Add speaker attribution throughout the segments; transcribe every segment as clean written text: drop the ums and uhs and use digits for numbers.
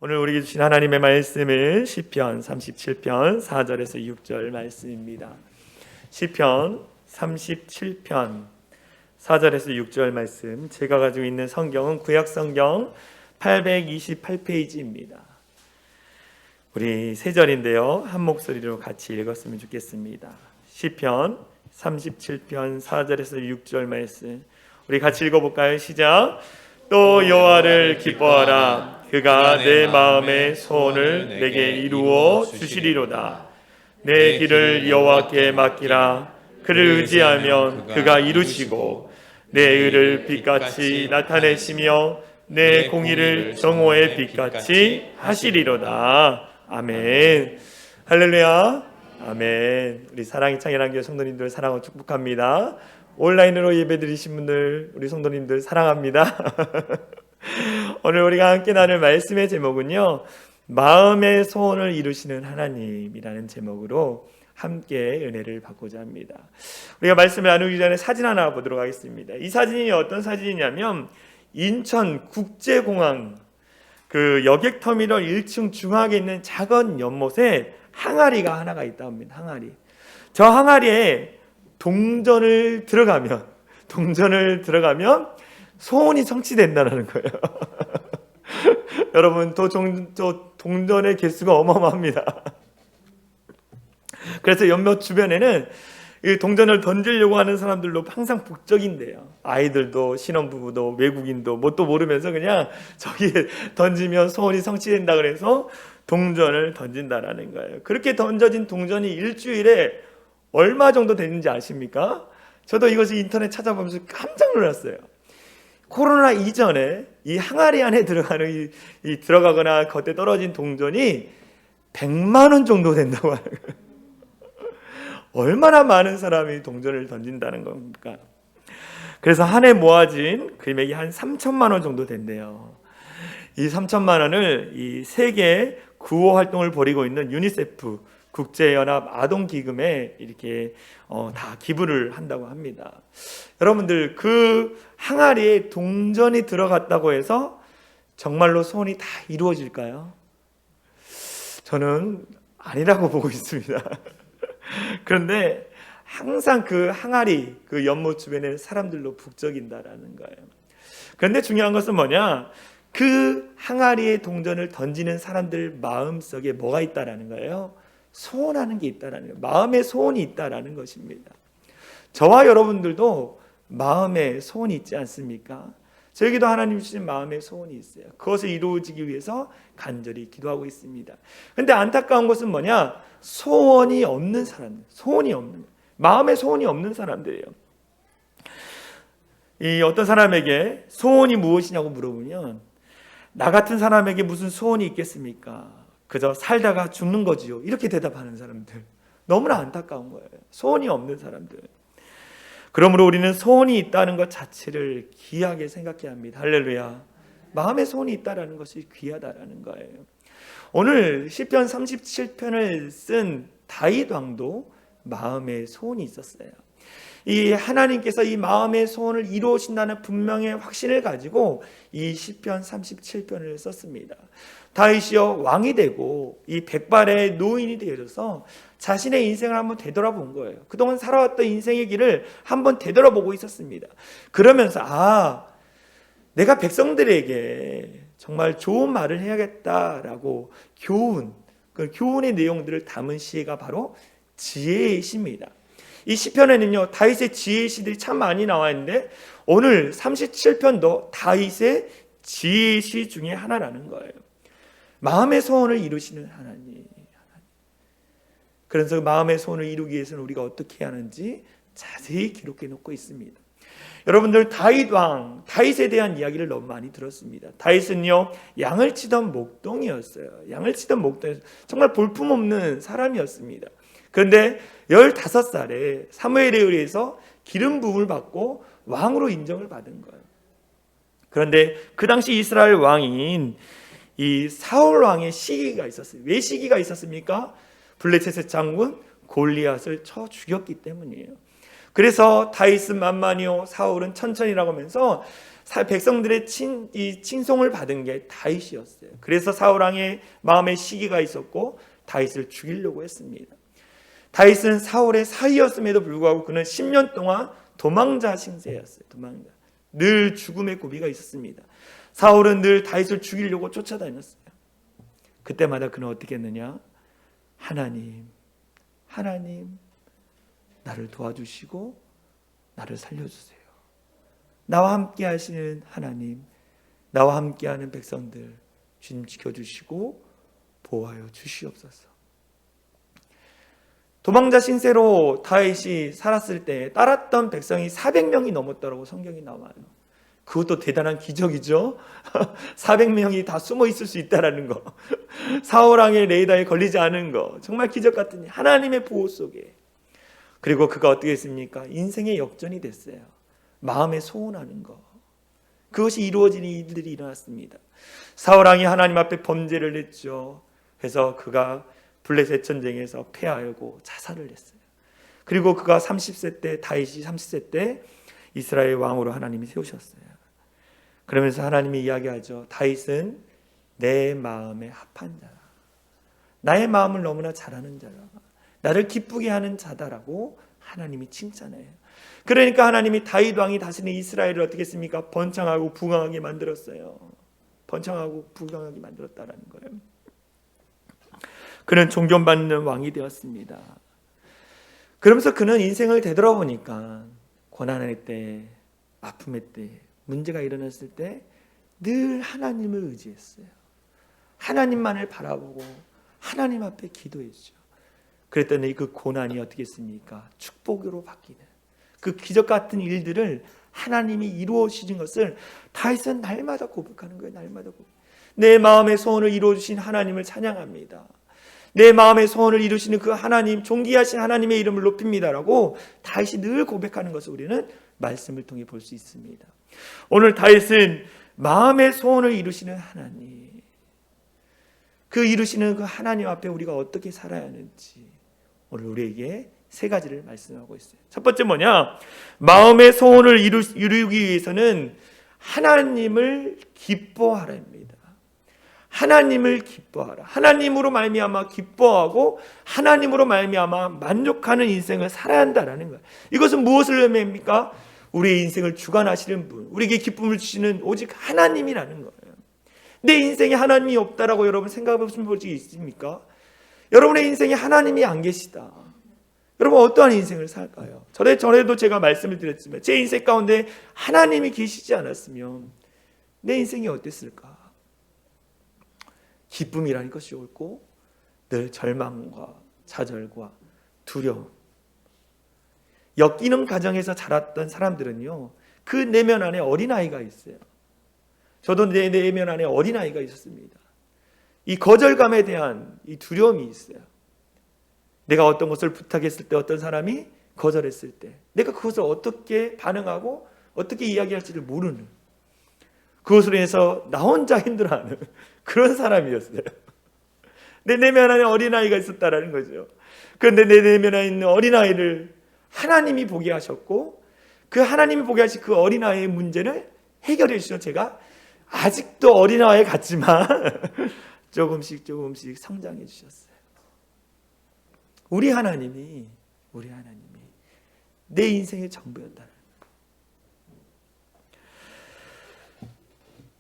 Speaker 1: 오늘 우리에게 주신 하나님의 말씀은 시편 37편 4절에서 6절 말씀입니다. 시편 37편 4절에서 6절 말씀, 제가 가지고 있는 성경은 구약성경 828페이지입니다. 우리 세 절인데요, 한 목소리로 같이 읽었으면 좋겠습니다. 시편 37편 4절에서 6절 말씀, 우리 같이 읽어볼까요? 시작. 또 여호와를 기뻐하라. 그가 내 마음의 소원을 내게 이루어 주시리로다. 내 길을 여호와께 맡기라. 그를 의지하면 그가 이루시고 내 의를 빛같이 나타내시며 내 공의를 정오의 빛같이 하시리로다. 아멘. 할렐루야. 아멘. 우리 사랑의 창현한교회 성도님들 사랑하고 축복합니다. 온라인으로 예배드리신 분들, 우리 성도님들 사랑합니다. 오늘 우리가 함께 나눌 말씀의 제목은요, 마음의 소원을 이루시는 하나님이라는 제목으로 함께 은혜를 받고자 합니다. 우리가 말씀을 나누기 전에 사진 하나 보도록 하겠습니다. 이 사진이 어떤 사진이냐면 인천국제공항 그 여객터미널 1층 중앙에 있는 작은 연못에 항아리가 하나가 있다 합니다. 항아리. 저 항아리에 동전을 들어가면 소원이 성취된다는 거예요. 여러분, 저 동전의 개수가 어마어마합니다. 그래서 연못 주변에는 이 동전을 던지려고 하는 사람들로 항상 북적인데요. 아이들도, 신혼부부도, 외국인도 뭣도 모르면서 그냥 저기에 던지면 소원이 성취된다 그래서 동전을 던진다라는 거예요. 그렇게 던져진 동전이 일주일에 얼마 정도 되는지 아십니까? 저도 이것을 인터넷 찾아보면서 깜짝 놀랐어요. 코로나 이전에 이 항아리 안에 들어가는 이 들어가거나 겉에 떨어진 동전이 100만 원 정도 된다고 하는 거예요. 얼마나 많은 사람이 동전을 던진다는 겁니까? 그래서 한 해 모아진 금액이 한 3천만 원 정도 된대요. 이 3천만 원을 이 세계 구호 활동을 벌이고 있는 유니세프 국제연합 아동기금에 이렇게 다 기부를 한다고 합니다. 여러분들, 그 항아리에 동전이 들어갔다고 해서 정말로 소원이 다 이루어질까요? 저는 아니라고 보고 있습니다. 그런데 항상 그 항아리, 그 연못 주변에 사람들로 북적인다라는 거예요. 그런데 중요한 것은 뭐냐? 그 항아리에 동전을 던지는 사람들 마음속에 뭐가 있다라는 거예요? 소원하는 게 있다라는 거예요. 마음의 소원이 있다라는 것입니다. 저와 여러분들도 마음의 소원이 있지 않습니까? 저에게도 하나님 주신 마음의 소원이 있어요. 그것을 이루어지기 위해서 간절히 기도하고 있습니다. 그런데 안타까운 것은 뭐냐? 소원이 없는 사람들, 마음의 소원이 없는 사람들이에요. 이 어떤 사람에게 소원이 무엇이냐고 물어보면 나 같은 사람에게 무슨 소원이 있겠습니까? 그저 살다가 죽는 거지요. 이렇게 대답하는 사람들, 너무나 안타까운 거예요. 소원이 없는 사람들. 그러므로 우리는 소원이 있다는 것 자체를 귀하게 생각해야 합니다. 할렐루야. 마음의 소원이 있다는 것이 귀하다라는 거예요. 오늘 시편 37편을 쓴 다윗 왕도 마음의 소원이 있었어요. 이 하나님께서 이 마음의 소원을 이루어진다는 분명의 확신을 가지고 이 시편 37편을 썼습니다. 다윗이요, 왕이 되고 이 백발의 노인이 되어져서 자신의 인생을 한번 되돌아본 거예요. 그동안 살아왔던 인생의 길을 한번 되돌아보고 있었습니다. 그러면서 내가 백성들에게 정말 좋은 말을 해야겠다라고 그 교훈의 내용들을 담은 시가 바로 지혜의 시입니다. 이 시편에는요, 다윗의 지혜의 시들이 참 많이 나와 있는데 오늘 37편도 다윗의 지혜의 시 중에 하나라는 거예요. 마음의 소원을 이루시는 하나님. 그래서 마음의 소원을 이루기 위해서는 우리가 어떻게 해야 하는지 자세히 기록해 놓고 있습니다. 여러분들, 다윗에 대한 이야기를 너무 많이 들었습니다. 다윗은요, 양을 치던 목동이었어요. 정말 볼품없는 사람이었습니다. 그런데 15살에 사무엘에 의해서 기름 부음을 받고 왕으로 인정을 받은 거예요. 그런데 그 당시 이스라엘 왕인 이 사울 왕의 시기가 있었어요. 왜 시기가 있었습니까? 블레셋의 장군 골리앗을 쳐 죽였기 때문이에요. 그래서 다윗은 만만히요, 사울은 천천히라고 하면서 백성들의 이 칭송을 받은 게 다윗이었어요. 그래서 사울 왕의 마음에 시기가 있었고 다윗을 죽이려고 했습니다. 다윗은 사울의 사위였음에도 불구하고 그는 10년 동안 도망자 신세였어요. 도망자. 늘 죽음의 고비가 있었습니다. 사울은 늘 다윗을 죽이려고 쫓아다녔어요. 그때마다 그는 어떻게 했느냐? 하나님 나를 도와주시고 나를 살려주세요. 나와 함께 하시는 하나님, 나와 함께하는 백성들 주님 지켜주시고 보호하여 주시옵소서. 도망자 신세로 다윗이 살았을 때 따랐던 백성이 400명이 넘었다고 성경이 나와요. 그것도 대단한 기적이죠. 400명이 다 숨어 있을 수 있다는 거, 사울 왕의 레이더에 걸리지 않은 거, 정말 기적 같은 하나님의 보호 속에. 그리고 그가 어떻게 했습니까? 인생의 역전이 됐어요. 마음에 소원하는 거, 그것이 이루어지는 일들이 일어났습니다. 사울 왕이 하나님 앞에 범죄를 했죠. 그래서 그가 블레셋 전쟁에서 패하고 자살을 했어요. 그리고 그가 30세 때, 다윗이 30세 때 이스라엘 왕으로 하나님이 세우셨어요. 그러면서 하나님이 이야기하죠. 다윗은 내 마음에 합한 자라, 나의 마음을 너무나 잘하는 자라, 나를 기쁘게 하는 자다라고 하나님이 칭찬해요. 그러니까 하나님이 다윗 왕이 다스리는 이스라엘을 어떻게 했습니까? 번창하고 부강하게 만들었어요. 번창하고 부강하게 만들었다라는 거예요. 그는 존경받는 왕이 되었습니다. 그러면서 그는 인생을 되돌아보니까 고난의 때, 아픔의 때, 문제가 일어났을 때 늘 하나님을 의지했어요. 하나님만을 바라보고 하나님 앞에 기도했죠. 그랬더니 그 고난이 어떻게 했습니까? 축복으로 바뀌는 그 기적 같은 일들을 하나님이 이루어 주신 것을 다윗은 날마다 고백하는 거예요. 날마다 고백. 내 마음의 소원을 이루어 주신 하나님을 찬양합니다. 내 마음의 소원을 이루시는 그 하나님, 존귀하신 하나님의 이름을 높입니다라고 다윗이 늘 고백하는 것을 우리는 말씀을 통해 볼 수 있습니다. 오늘 다윗은 마음의 소원을 이루시는 하나님, 그 이루시는 그 하나님 앞에 우리가 어떻게 살아야 하는지 오늘 우리에게 세 가지를 말씀하고 있어요. 첫 번째 뭐냐? 마음의 소원을 이루기 위해서는 하나님을 기뻐하라입니다. 하나님을 기뻐하라. 하나님으로 말미암아 기뻐하고 하나님으로 말미암아 만족하는 인생을 살아야 한다라는 거예요. 이것은 무엇을 의미합니까? 우리의 인생을 주관하시는 분, 우리에게 기쁨을 주시는 오직 하나님이라는 거예요. 내 인생에 하나님이 없다라고 여러분 생각해 보신 적이 있습니까? 여러분의 인생에 하나님이 안 계시다. 여러분 어떠한 인생을 살까요? 전에도 제가 말씀을 드렸지만 제 인생 가운데 하나님이 계시지 않았으면 내 인생이 어땠을까? 기쁨이라는 것이 옳고 늘 절망과 좌절과 두려움. 엮이는 가정에서 자랐던 사람들은요, 그 내면 안에 어린아이가 있어요. 저도 내 내면 안에 어린아이가 있었습니다. 이 거절감에 대한 이 두려움이 있어요. 내가 어떤 것을 부탁했을 때, 어떤 사람이 거절했을 때 내가 그것을 어떻게 반응하고 어떻게 이야기할지를 모르는, 그것으로 인해서 나 혼자 힘들어하는 그런 사람이었어요. 내 내면 안에 어린아이가 있었다라는 거죠. 그런데 내 내면 안에 있는 어린아이를 하나님이 보게 하셨고, 그 하나님이 보게 하신 그 어린아이의 문제를 해결해 주셔서 제가 아직도 어린아이 같지만 조금씩 성장해 주셨어요. 우리 하나님이 내 인생의 전부였다는 거예요.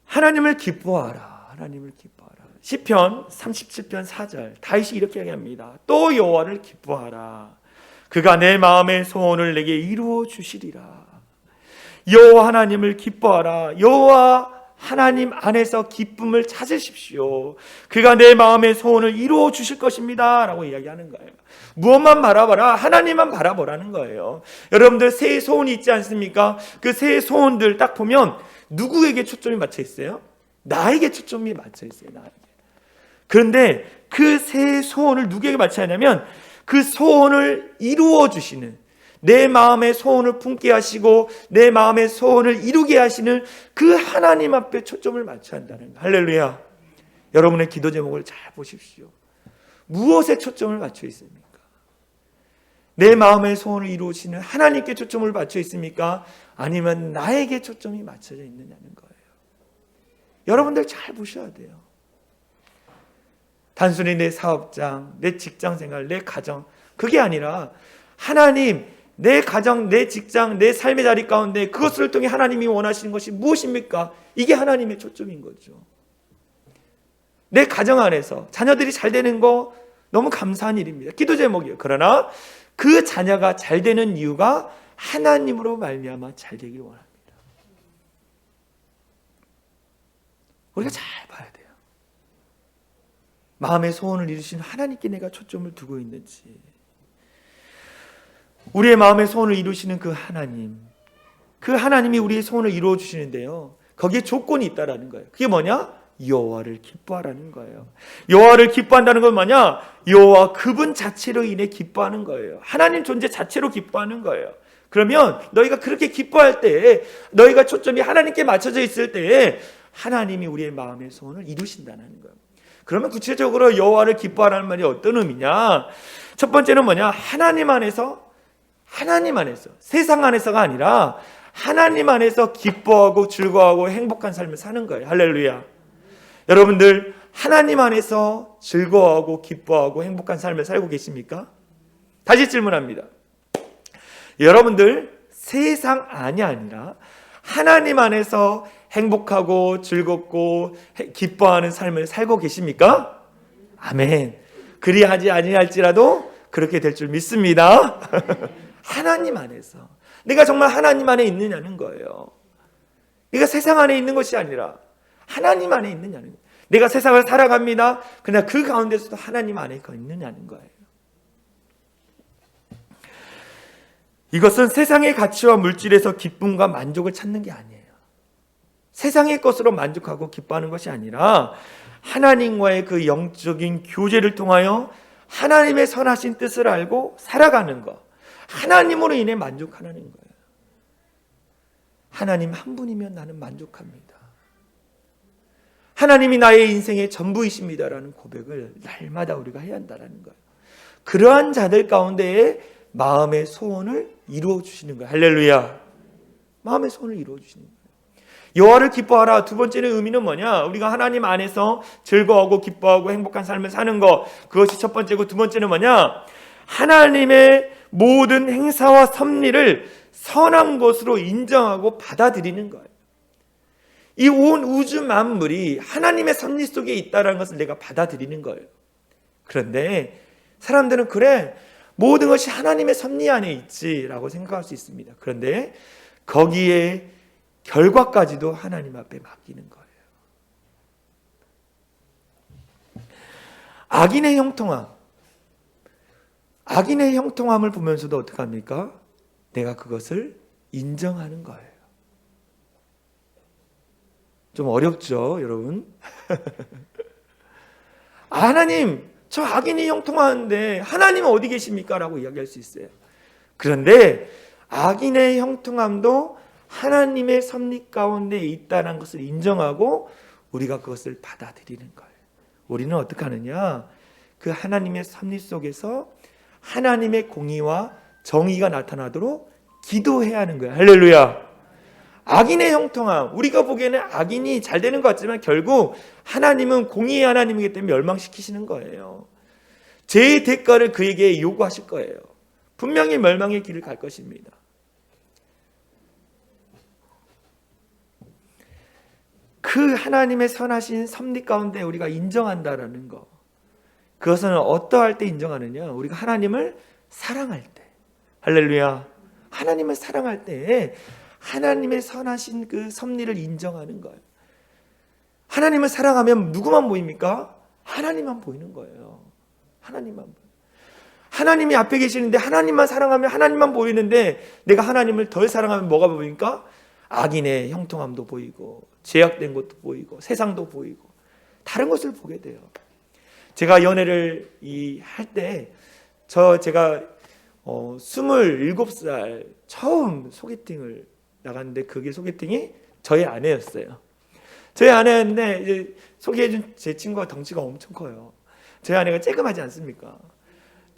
Speaker 1: 하나님을 기뻐하라. 하나님을 기뻐하라. 시편 37편 4절 다윗이 이렇게 얘기합니다. 또 여호와를 기뻐하라. 그가 내 마음의 소원을 내게 이루어 주시리라. 여호와 하나님을 기뻐하라. 여호와 하나님 안에서 기쁨을 찾으십시오. 그가 내 마음의 소원을 이루어 주실 것입니다 라고 이야기하는 거예요. 무엇만 바라봐라? 하나님만 바라보라는 거예요. 여러분들 새 소원이 있지 않습니까? 그 새 소원들 딱 보면 누구에게 초점이 맞춰 있어요? 나에게 초점이 맞춰 있어요. 나에게. 그런데 그 새 소원을 누구에게 맞춰야 하냐면 그 소원을 이루어 주시는, 내 마음의 소원을 품게 하시고 내 마음의 소원을 이루게 하시는 그 하나님 앞에 초점을 맞춰야 한다는 거예요. 할렐루야. 여러분의 기도 제목을 잘 보십시오. 무엇에 초점을 맞춰 있습니까? 내 마음의 소원을 이루시는 하나님께 초점을 맞춰 있습니까? 아니면 나에게 초점이 맞춰져 있느냐는 거예요. 여러분들 잘 보셔야 돼요. 단순히 내 사업장, 내 직장생활, 내 가정, 그게 아니라 하나님, 내 가정, 내 직장, 내 삶의 자리 가운데 그것을 통해 하나님이 원하시는 것이 무엇입니까? 이게 하나님의 초점인 거죠. 내 가정 안에서 자녀들이 잘 되는 거 너무 감사한 일입니다. 기도 제목이에요. 그러나 그 자녀가 잘 되는 이유가 하나님으로 말미암아 잘 되길 원합니다. 우리가 잘 봐야 돼요. 마음의 소원을 이루신 하나님께 내가 초점을 두고 있는지, 우리의 마음의 소원을 이루시는 그 하나님이 우리의 소원을 이루어 주시는데요, 거기에 조건이 있다라는 거예요. 그게 뭐냐? 여호와를 기뻐하라는 거예요. 여호와를 기뻐한다는 건 뭐냐? 여호와 그분 자체로 인해 기뻐하는 거예요. 하나님 존재 자체로 기뻐하는 거예요. 그러면 너희가 그렇게 기뻐할 때, 너희가 초점이 하나님께 맞춰져 있을 때 하나님이 우리의 마음의 소원을 이루신다는 거예요. 그러면 구체적으로 여호와를 기뻐하라는 말이 어떤 의미냐? 첫 번째는 뭐냐? 하나님 안에서, 세상 안에서가 아니라 하나님 안에서 기뻐하고 즐거워하고 행복한 삶을 사는 거예요. 할렐루야. 여러분들 하나님 안에서 즐거워하고 기뻐하고 행복한 삶을 살고 계십니까? 다시 질문합니다. 여러분들 세상 안이 아니라 하나님 안에서 행복하고 즐겁고 기뻐하는 삶을 살고 계십니까? 아멘. 그리하지 아니할지라도 그렇게 될 줄 믿습니다. 하나님 안에서 내가 정말 하나님 안에 있느냐는 거예요. 내가 세상 안에 있는 것이 아니라 하나님 안에 있느냐는 거예요. 내가 세상을 살아갑니다. 그러나 그 가운데서도 하나님 안에 있느냐는 거예요. 이것은 세상의 가치와 물질에서 기쁨과 만족을 찾는 게 아니에요. 세상의 것으로 만족하고 기뻐하는 것이 아니라 하나님과의 그 영적인 교제를 통하여 하나님의 선하신 뜻을 알고 살아가는 것, 하나님으로 인해 만족하는 거예요. 하나님 한 분이면 나는 만족합니다. 하나님이 나의 인생의 전부이십니다라는 고백을 날마다 우리가 해야 한다는 거예요. 그러한 자들 가운데에 마음의 소원을 이루어 주시는 거예요. 할렐루야. 마음의 소원을 이루어 주시는 거예요. 여호와를 기뻐하라. 두 번째는 의미는 뭐냐? 우리가 하나님 안에서 즐거워하고 기뻐하고 행복한 삶을 사는 것, 그것이 첫 번째고, 두 번째는 뭐냐? 하나님의 모든 행사와 섭리를 선한 것으로 인정하고 받아들이는 거예요. 이 온 우주 만물이 하나님의 섭리 속에 있다는 것을 내가 받아들이는 거예요. 그런데 사람들은 그래, 모든 것이 하나님의 섭리 안에 있지라고 생각할 수 있습니다. 그런데 거기에 결과까지도 하나님 앞에 맡기는 거예요. 악인의 형통함을 보면서도 어떻게 합니까? 내가 그것을 인정하는 거예요. 좀 어렵죠, 여러분? 하나님, 저 악인이 형통하는데 하나님은 어디 계십니까? 라고 이야기할 수 있어요. 그런데 악인의 형통함도 하나님의 섭리 가운데 있다는 것을 인정하고 우리가 그것을 받아들이는 거예요. 우리는 어떻게 하느냐? 그 하나님의 섭리 속에서 하나님의 공의와 정의가 나타나도록 기도해야 하는 거예요. 할렐루야. 악인의 형통함, 우리가 보기에는 악인이 잘 되는 것 같지만 결국 하나님은 공의의 하나님이기 때문에 멸망시키시는 거예요. 죄의 대가를 그에게 요구하실 거예요. 분명히 멸망의 길을 갈 것입니다. 그 하나님의 선하신 섭리 가운데 우리가 인정한다라는 것, 그것은 어떠할 때 인정하느냐? 우리가 하나님을 사랑할 때, 할렐루야, 하나님을 사랑할 때 하나님의 선하신 그 섭리를 인정하는 거예요. 하나님을 사랑하면 누구만 보입니까? 하나님만 보이는 거예요. 하나님이 앞에 계시는데 하나님만 사랑하면 하나님만 보이는데, 내가 하나님을 덜 사랑하면 뭐가 보입니까? 악인의 형통함도 보이고 제약된 것도 보이고 세상도 보이고 다른 것을 보게 돼요. 제가 연애를 할 때 제가 27살 처음 소개팅을 나갔는데, 그게 소개팅이 저의 아내였어요. 저희 아내였는데 이제 소개해준 제 친구가 덩치가 엄청 커요. 저희 아내가 쬐끔하지 않습니까?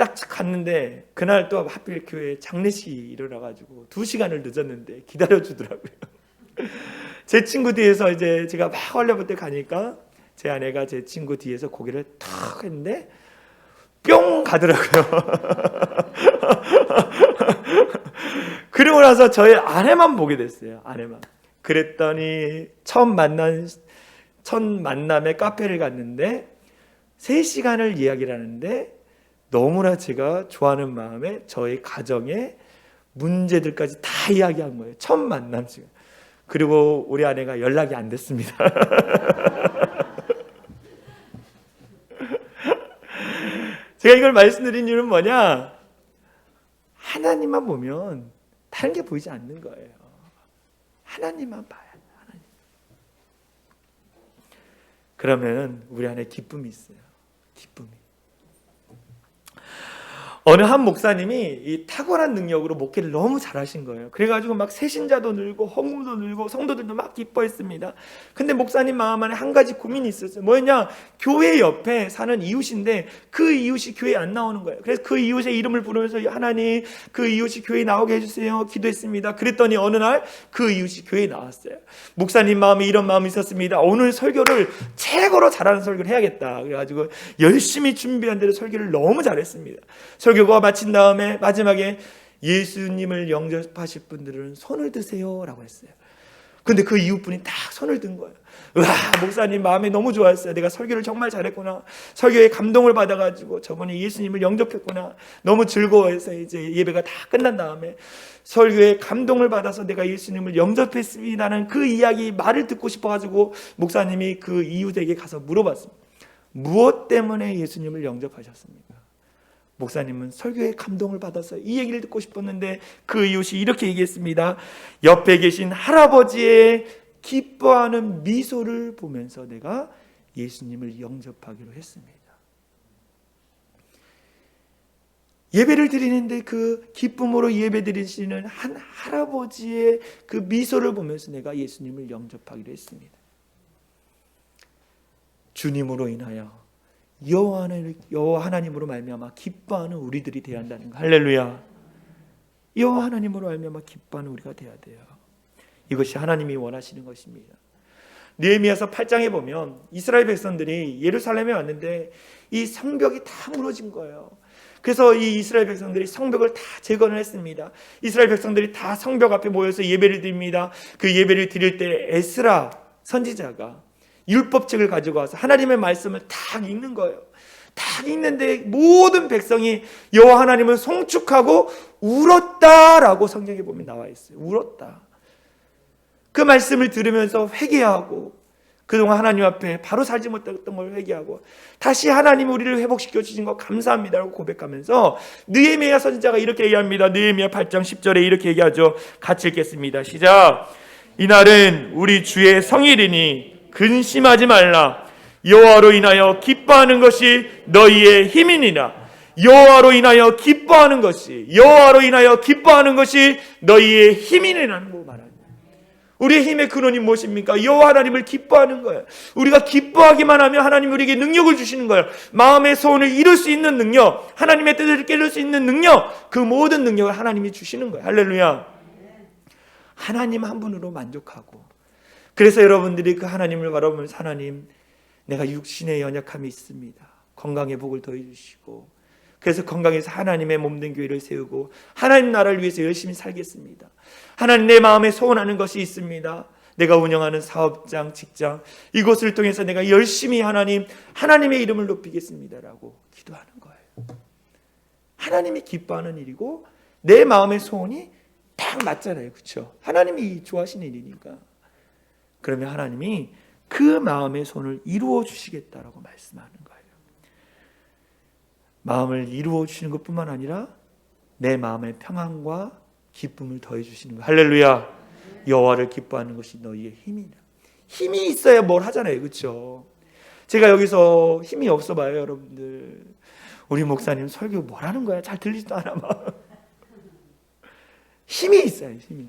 Speaker 1: 딱 갔는데 그날 또 하필 교회에 장례식이 일어나가지고 2시간을 늦었는데 기다려주더라고요. 제 친구 뒤에서 이제 제가 막 얼려붙어 가니까 제 아내가 제 친구 뒤에서 고개를 탁 했는데 뿅 가더라고요. 그리고 나서 저의 아내만 보게 됐어요. 아내만. 그랬더니 첫 만남에 카페를 갔는데 3시간을 이야기를 하는데 너무나 제가 좋아하는 마음에 저의 가정의 문제들까지 다 이야기한 거예요. 첫 만남 시간. 그리고 우리 아내가 연락이 안 됐습니다. 제가 이걸 말씀드린 이유는 뭐냐? 하나님만 보면 다른 게 보이지 않는 거예요. 하나님만 봐요. 하나님. 그러면 우리 안에 기쁨이 있어요. 기쁨이. 어느 한 목사님이 이 탁월한 능력으로 목회를 너무 잘하신 거예요. 그래가지고 막 새신자도 늘고 헌금도 늘고 성도들도 막 기뻐했습니다. 근데 목사님 마음 안에 한 가지 고민이 있었어요. 뭐였냐? 교회 옆에 사는 이웃인데 그 이웃이 교회에 안 나오는 거예요. 그래서 그 이웃의 이름을 부르면서 하나님 그 이웃이 교회에 나오게 해주세요 기도했습니다. 그랬더니 어느 날 그 이웃이 교회에 나왔어요. 목사님 마음에 이런 마음이 있었습니다. 오늘 설교를 최고로 잘하는 설교를 해야겠다. 그래가지고 열심히 준비한 대로 설교를 너무 잘했습니다. 설교가 마친 다음에 마지막에 예수님을 영접하실 분들은 손을 드세요 라고 했어요. 근데 그 이웃분이 딱 손을 든 거예요. 와, 목사님 마음에 너무 좋았어요. 내가 설교를 정말 잘했구나. 설교에 감동을 받아가지고 저번에 예수님을 영접했구나. 너무 즐거워해서 이제 예배가 다 끝난 다음에 설교에 감동을 받아서 내가 예수님을 영접했습니다는 그 이야기 말을 듣고 싶어가지고 목사님이 그 이웃에게 가서 물어봤습니다. 무엇 때문에 예수님을 영접하셨습니까? 목사님은 설교에 감동을 받아서 이 얘기를 듣고 싶었는데 그 이웃이 이렇게 얘기했습니다. 옆에 계신 할아버지의 기뻐하는 미소를 보면서 내가 예수님을 영접하기로 했습니다. 예배를 드리는데 그 기쁨으로 예배 드리시는 한 할아버지의 그 미소를 보면서 내가 예수님을 영접하기로 했습니다. 주님으로 인하여 여호와 하나님으로 말미암아 기뻐하는 우리들이 되어야 한다는 거. 할렐루야. 여호와 하나님으로 말미암아 기뻐하는 우리가 되어야 돼요. 이것이 하나님이 원하시는 것입니다. 느헤미야서 8장에 보면 이스라엘 백성들이 예루살렘에 왔는데 이 성벽이 다 무너진 거예요. 그래서 이 이스라엘 백성들이 성벽을 다 재건을 했습니다. 이스라엘 백성들이 다 성벽 앞에 모여서 예배를 드립니다. 그 예배를 드릴 때 에스라 선지자가 율법책을 가지고 와서 하나님의 말씀을 딱 읽는 거예요. 딱 읽는데 모든 백성이 여호와 하나님을 송축하고 울었다라고 성경에 보면 나와 있어요. 울었다. 그 말씀을 들으면서 회개하고 그동안 하나님 앞에 바로 살지 못했던 걸 회개하고 다시 하나님이 우리를 회복시켜 주신 거 감사합니다라고 고백하면서 느헤미야 선지자가 이렇게 얘기합니다. 느헤미야 8장 10절에 이렇게 얘기하죠. 같이 읽겠습니다. 시작. 이날은 우리 주의 성일이니 근심하지 말라. 여호와로 인하여 기뻐하는 것이 너희의 힘이니라. 여호와로 인하여 기뻐하는 것이 너희의 힘이니라는 거 말합니다. 우리의 힘의 근원이 무엇입니까? 여호와 하나님을 기뻐하는 거예요. 우리가 기뻐하기만 하면 하나님이 우리에게 능력을 주시는 거예요. 마음의 소원을 이룰 수 있는 능력, 하나님의 뜻을 깨달을 수 있는 능력, 그 모든 능력을 하나님이 주시는 거예요. 할렐루야. 하나님 한 분으로 만족하고, 그래서 여러분들이 그 하나님을 바라보면서 하나님, 내가 육신의 연약함이 있습니다. 건강의 복을 더해 주시고, 그래서 건강해서 하나님의 몸된 교회를 세우고 하나님 나라를 위해서 열심히 살겠습니다. 하나님, 내 마음에 소원하는 것이 있습니다. 내가 운영하는 사업장, 직장, 이곳을 통해서 내가 열심히 하나님의 이름을 높이겠습니다라고 기도하는 거예요. 하나님이 기뻐하는 일이고 내 마음의 소원이 딱 맞잖아요. 그렇죠? 하나님이 좋아하시는 일이니까. 그러면 하나님이 그 마음의 소원을 이루어 주시겠다라고 말씀하는 거예요. 마음을 이루어 주시는 것뿐만 아니라 내 마음의 평안과 기쁨을 더해 주시는 거예요. 할렐루야. 여호와를 기뻐하는 것이 너희의 힘이다. 힘이 있어야 뭘 하잖아요. 그렇죠? 제가 여기서 힘이 없어 봐요, 여러분들. 우리 목사님 설교 뭘 하는 거야? 잘 들리지도 않아 막. 힘이 있어요. 힘이.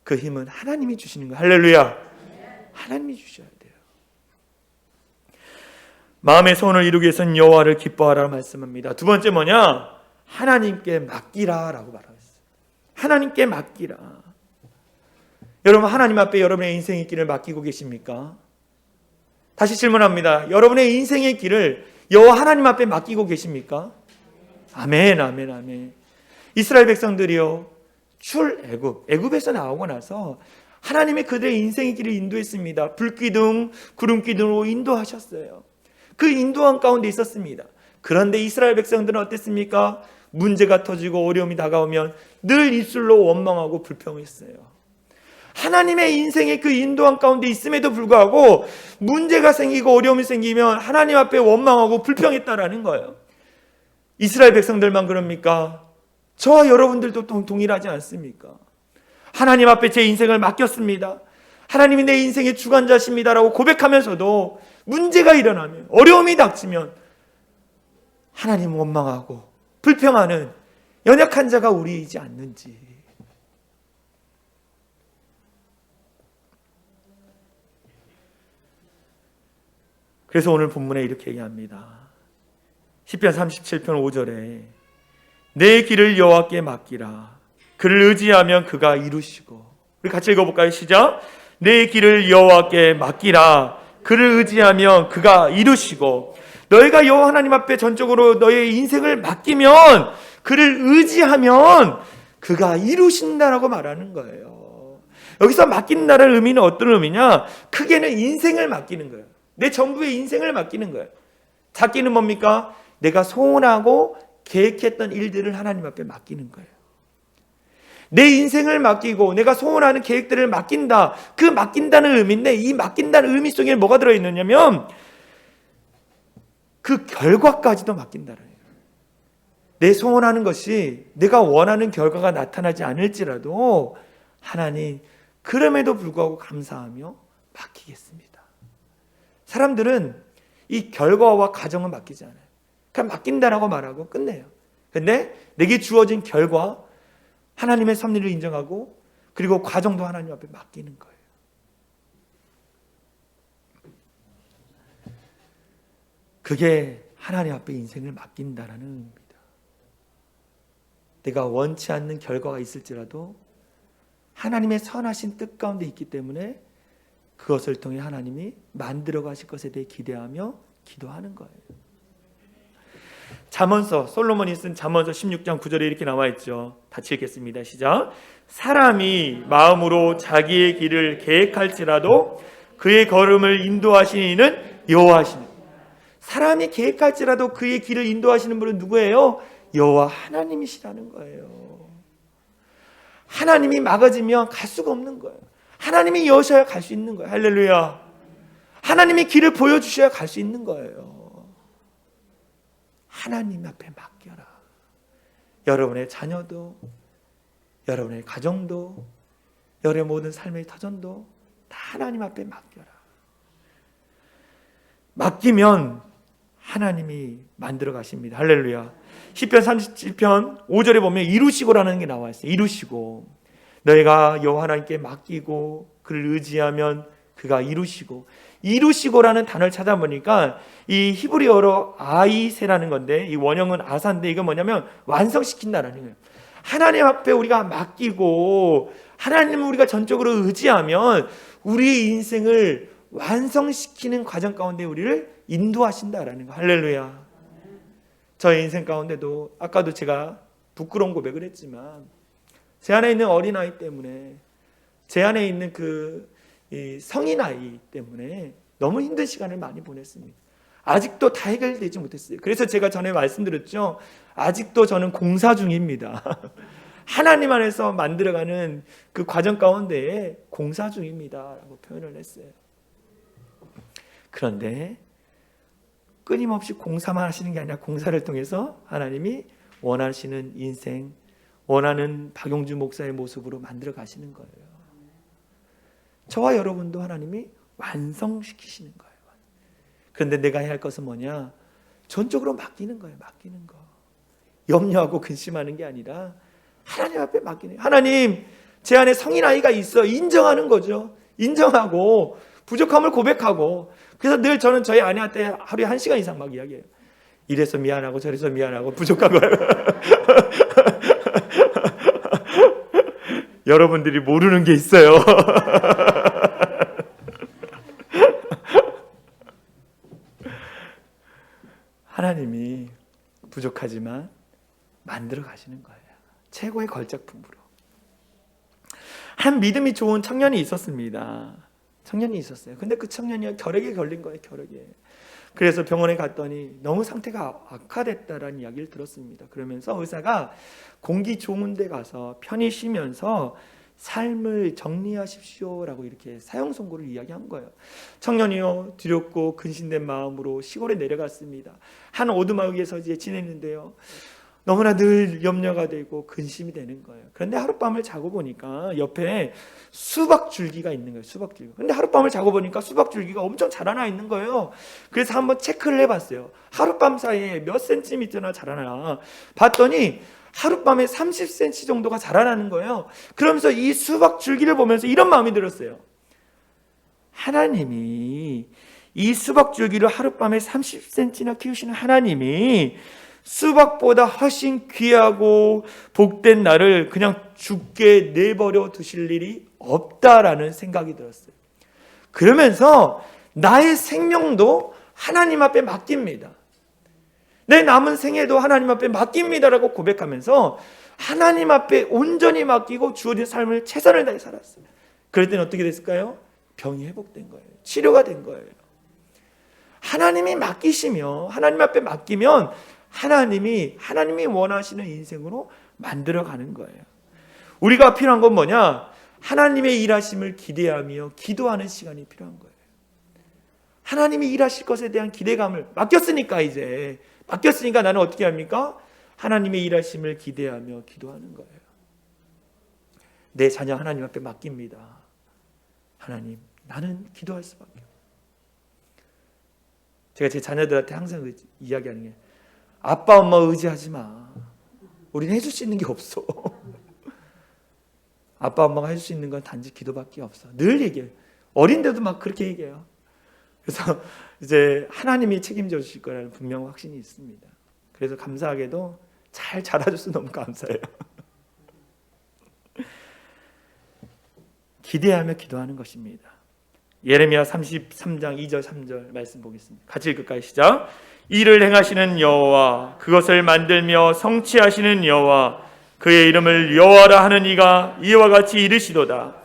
Speaker 1: 그 힘은 하나님이 주시는 거예요. 할렐루야. 하나님이 주셔야 돼요. 마음의 소원을 이루기 위해서는 여호와를 기뻐하라 말씀합니다. 두 번째 뭐냐? 하나님께 맡기라 라고 말하고 있어요. 하나님께 맡기라. 여러분, 하나님 앞에 여러분의 인생의 길을 맡기고 계십니까? 다시 질문합니다. 여러분의 인생의 길을 여호와 하나님 앞에 맡기고 계십니까? 아멘, 아멘, 아멘. 이스라엘 백성들이요, 애굽에서 나오고 나서 하나님이 그들의 인생의 길을 인도했습니다. 불기둥, 구름기둥으로 인도하셨어요. 그 인도한 가운데 있었습니다. 그런데 이스라엘 백성들은 어땠습니까? 문제가 터지고 어려움이 다가오면 늘 입술로 원망하고 불평했어요. 하나님의 인생의 그 인도한 가운데 있음에도 불구하고 문제가 생기고 어려움이 생기면 하나님 앞에 원망하고 불평했다라는 거예요. 이스라엘 백성들만 그럽니까? 저와 여러분들도 동일하지 않습니까? 하나님 앞에 제 인생을 맡겼습니다. 하나님이 내 인생의 주관자십니다라고 고백하면서도 문제가 일어나면, 어려움이 닥치면 하나님 원망하고 불평하는 연약한 자가 우리이지 않는지. 그래서 오늘 본문에 이렇게 얘기합니다. 시편 37편 5절에 내 길을 여호와께 맡기라. 그를 의지하면 그가 이루시고. 우리 같이 읽어볼까요? 시작. 내 길을 여호와께 맡기라. 그를 의지하면 그가 이루시고. 너희가 여호와 하나님 앞에 전적으로 너의 인생을 맡기면, 그를 의지하면 그가 이루신다라고 말하는 거예요. 여기서 맡긴다는 의미는 어떤 의미냐? 크게는 인생을 맡기는 거예요. 내 전부의 인생을 맡기는 거예요. 작게는 뭡니까? 내가 소원하고 계획했던 일들을 하나님 앞에 맡기는 거예요. 내 인생을 맡기고 내가 소원하는 계획들을 맡긴다. 그 맡긴다는 의미인데, 이 맡긴다는 의미 속에 뭐가 들어있느냐면 그 결과까지도 맡긴다는 거예요. 내 소원하는 것이 내가 원하는 결과가 나타나지 않을지라도 하나님, 그럼에도 불구하고 감사하며 맡기겠습니다. 사람들은 이 결과와 과정은 맡기지 않아요. 그냥 맡긴다라고 말하고 끝내요. 근데 내게 주어진 결과, 하나님의 섭리를 인정하고 그리고 과정도 하나님 앞에 맡기는 거예요. 그게 하나님 앞에 인생을 맡긴다라는 의미입니다. 내가 원치 않는 결과가 있을지라도 하나님의 선하신 뜻 가운데 있기 때문에 그것을 통해 하나님이 만들어 가실 것에 대해 기대하며 기도하는 거예요. 잠언서, 솔로몬이 쓴 잠언서 16장 9절에 이렇게 나와 있죠. 같이 읽겠습니다. 시작. 사람이 마음으로 자기의 길을 계획할지라도 그의 걸음을 인도하시는 이는 여호와시니. 사람이 계획할지라도 그의 길을 인도하시는 분은 누구예요? 여호와 하나님이시라는 거예요. 하나님이 막아지면 갈 수가 없는 거예요. 하나님이 여셔야 갈 수 있는 거예요. 할렐루야. 하나님이 길을 보여주셔야 갈 수 있는 거예요. 하나님 앞에 맡겨라. 여러분의 자녀도, 여러분의 가정도, 여러분의 모든 삶의 터전도 다 하나님 앞에 맡겨라. 맡기면 하나님이 만들어 가십니다. 할렐루야. 시편 37편 5절에 보면 이루시고라는 게 나와 있어요. 이루시고. 너희가 여호와 하나님께 맡기고 그를 의지하면 그가 이루시고. 이루시고라는 단어를 찾아보니까 이 히브리어로 아이세라는 건데, 이 원형은 아사인데 이건 뭐냐면 완성시킨다라는 거예요. 하나님 앞에 우리가 맡기고 하나님을 우리가 전적으로 의지하면 우리의 인생을 완성시키는 과정 가운데 우리를 인도하신다라는 거. 할렐루야. 저의 인생 가운데도 아까도 제가 부끄러운 고백을 했지만 제 안에 있는 어린아이 때문에, 제 안에 있는 이 성인아이 때문에 너무 힘든 시간을 많이 보냈습니다. 아직도 다 해결되지 못했어요. 그래서 제가 전에 말씀드렸죠. 아직도 저는 공사 중입니다. 하나님 안에서 만들어가는 그 과정 가운데에 공사 중입니다 라고 표현을 했어요. 그런데 끊임없이 공사만 하시는 게 아니라 공사를 통해서 하나님이 원하시는 인생, 원하는 박용주 목사의 모습으로 만들어 가시는 거예요. 저와 여러분도 하나님이 완성시키시는 거예요. 그런데 내가 해야 할 것은 뭐냐? 전적으로 맡기는 거예요. 맡기는 거. 염려하고 근심하는 게 아니라 하나님 앞에 맡기는 거예요. 하나님, 제 안에 성인 아이가 있어. 인정하는 거죠. 인정하고 부족함을 고백하고, 그래서 늘 저는 저희 아내한테 하루에 1시간 이상 막 이야기해요. 이래서 미안하고 저래서 미안하고 부족한 거예요. 여러분들이 모르는 게 있어요. 하나님이 부족하지만 만들어 가시는 거예요. 최고의 걸작품으로. 한 믿음이 좋은 청년이 있었습니다. 청년이 있었어요. 근데 그 청년이 결핵에 걸린 거예요. 결핵에. 그래서 병원에 갔더니 너무 상태가 악화됐다라는 이야기를 들었습니다. 그러면서 의사가 공기 좋은 데 가서 편히 쉬면서 삶을 정리하십시오라고 이렇게 사형 선고를 이야기한 거예요. 청년이요, 두렵고 근심된 마음으로 시골에 내려갔습니다. 한 오두막에서 이제 지냈는데요, 너무나 늘 염려가 되고 근심이 되는 거예요. 그런데 하룻밤을 자고 보니까 옆에 수박줄기가 있는 거예요. 수박줄기. 근데 하룻밤을 자고 보니까 수박줄기가 엄청 자라나 있는 거예요. 그래서 한번 체크를 해봤어요. 하룻밤 사이에 몇 센티미터나 자라나 봤더니 하룻밤에 30cm 정도가 자라나는 거예요. 그러면서 이 수박줄기를 보면서 이런 마음이 들었어요. 하나님이 이 수박줄기를 하룻밤에 30cm나 키우시는 하나님이 수박보다 훨씬 귀하고 복된 나를 그냥 죽게 내버려 두실 일이 없다라는 생각이 들었어요. 그러면서 나의 생명도 하나님 앞에 맡깁니다. 내 남은 생애도 하나님 앞에 맡깁니다라고 고백하면서 하나님 앞에 온전히 맡기고 주어진 삶을 최선을 다해 살았어요. 그럴 때는 어떻게 됐을까요? 병이 회복된 거예요. 치료가 된 거예요. 하나님이 맡기시며 하나님 앞에 맡기면 하나님이 원하시는 인생으로 만들어가는 거예요. 우리가 필요한 건 뭐냐? 하나님의 일하심을 기대하며 기도하는 시간이 필요한 거예요. 하나님이 일하실 것에 대한 기대감을 맡겼으니까 나는 어떻게 합니까? 하나님의 일하심을 기대하며 기도하는 거예요. 내 자녀 하나님 앞에 맡깁니다. 하나님, 나는 기도할 수밖에 없어요. 제가 제 자녀들한테 항상 이야기하는 게, 아빠 엄마 의지하지 마. 우리는 해줄 수 있는 게 없어. 아빠 엄마가 해줄 수 있는 건 단지 기도밖에 없어. 늘 얘기해요. 어린데도 막 그렇게 얘기해요. 그래서 이제 하나님이 책임져 주실 거라는 분명 확신이 있습니다. 그래서 감사하게도 잘 자라줘서 너무 감사해요. 기대하며 기도하는 것입니다. 예레미야 33장 2절 3절 말씀 보겠습니다. 같이 읽을까요? 시작. 이를 행하시는 여호와, 그것을 만들며 성취하시는 여호와, 그의 이름을 여호와라 하는 이가 이와 같이 이르시도다.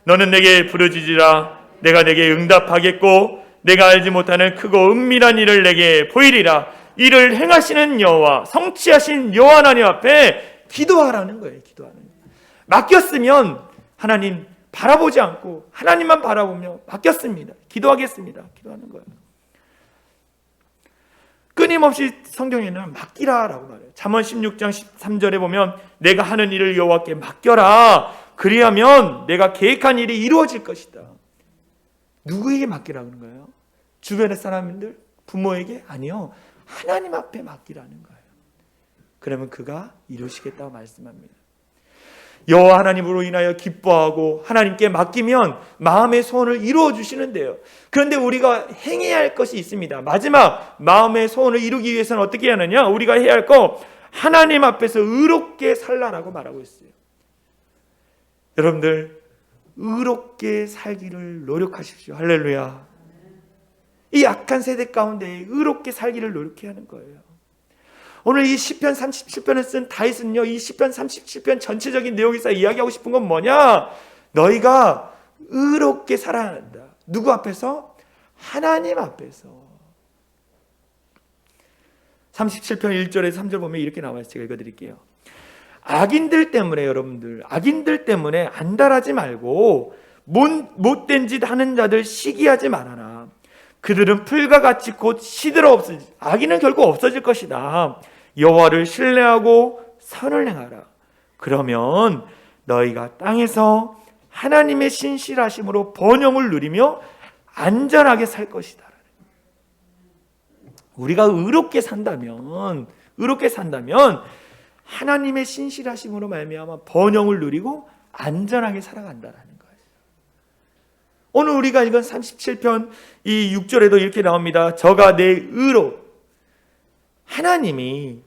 Speaker 1: 너는 내게 부르짖으라. 내가 내게 응답하겠고 내가 알지 못하는 크고 은밀한 일을 내게 보이리라. 이를 행하시는 여호와, 성취하신 여호와 하나님 앞에 기도하라는 거예요. 기도하는 거예요. 맡겼으면 하나님 바라보지 않고 하나님만 바라보며 맡겼습니다. 기도하겠습니다. 기도하는 거예요. 끊임없이 성경에는 맡기라라고 말해요. 잠언 16장 13절에 보면 내가 하는 일을 여호와께 맡겨라. 그리하면 내가 계획한 일이 이루어질 것이다. 누구에게 맡기라는 거예요? 주변의 사람들? 부모에게? 아니요. 하나님 앞에 맡기라는 거예요. 그러면 그가 이루시겠다고 말씀합니다. 여호와 하나님으로 인하여 기뻐하고 하나님께 맡기면 마음의 소원을 이루어 주시는데요. 그런데 우리가 행해야 할 것이 있습니다. 마지막 마음의 소원을 이루기 위해서는 어떻게 하느냐? 우리가 해야 할 거, 하나님 앞에서 의롭게 살라라고 말하고 있어요. 여러분들 의롭게 살기를 노력하십시오. 할렐루야. 이 약한 세대 가운데 의롭게 살기를 노력해야 하는 거예요. 오늘 이 시편 37편을 쓴 다윗은요, 이 시편 37편 전체적인 내용에서 이야기하고 싶은 건 뭐냐? 너희가 의롭게 살아야 한다. 누구 앞에서? 하나님 앞에서. 37편 1절에서 3절 보면 이렇게 나와요. 제가 읽어드릴게요. 악인들 때문에, 여러분들 악인들 때문에 안달하지 말고 못된 짓 하는 자들 시기하지 말아라. 그들은 풀과 같이 곧 시들어 없어질, 악인은 결국 없어질 것이다. 여호와를 신뢰하고 선을 행하라. 그러면 너희가 땅에서 하나님의 신실하심으로 번영을 누리며 안전하게 살 것이다. 우리가 의롭게 산다면 하나님의 신실하심으로 말미암아 번영을 누리고 안전하게 살아간다라는 거예요. 오늘 우리가 읽은 37편 이 6절에도 이렇게 나옵니다. 저가 내 의로. 하나님이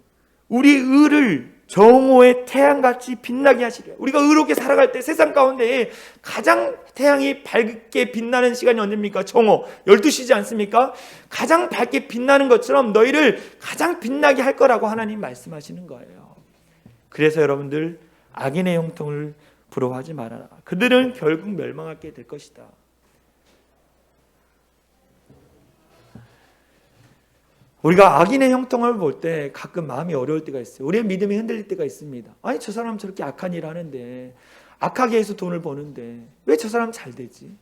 Speaker 1: 우리 의를 정오의 태양같이 빛나게 하시려. 우리가 의롭게 살아갈 때 세상 가운데 가장 태양이 밝게 빛나는 시간이 언제입니까? 정오 12시지 않습니까? 가장 밝게 빛나는 것처럼 너희를 가장 빛나게 할 거라고 하나님 말씀하시는 거예요. 그래서 여러분들 악인의 형통을 부러워하지 말아라. 그들은 결국 멸망하게 될 것이다. 우리가 악인의 형통을 볼 때 가끔 마음이 어려울 때가 있어요. 우리의 믿음이 흔들릴 때가 있습니다. 아니 저 사람 저렇게 악한 일을 하는데, 악하게 해서 돈을 버는데 왜 저 사람 잘 되지?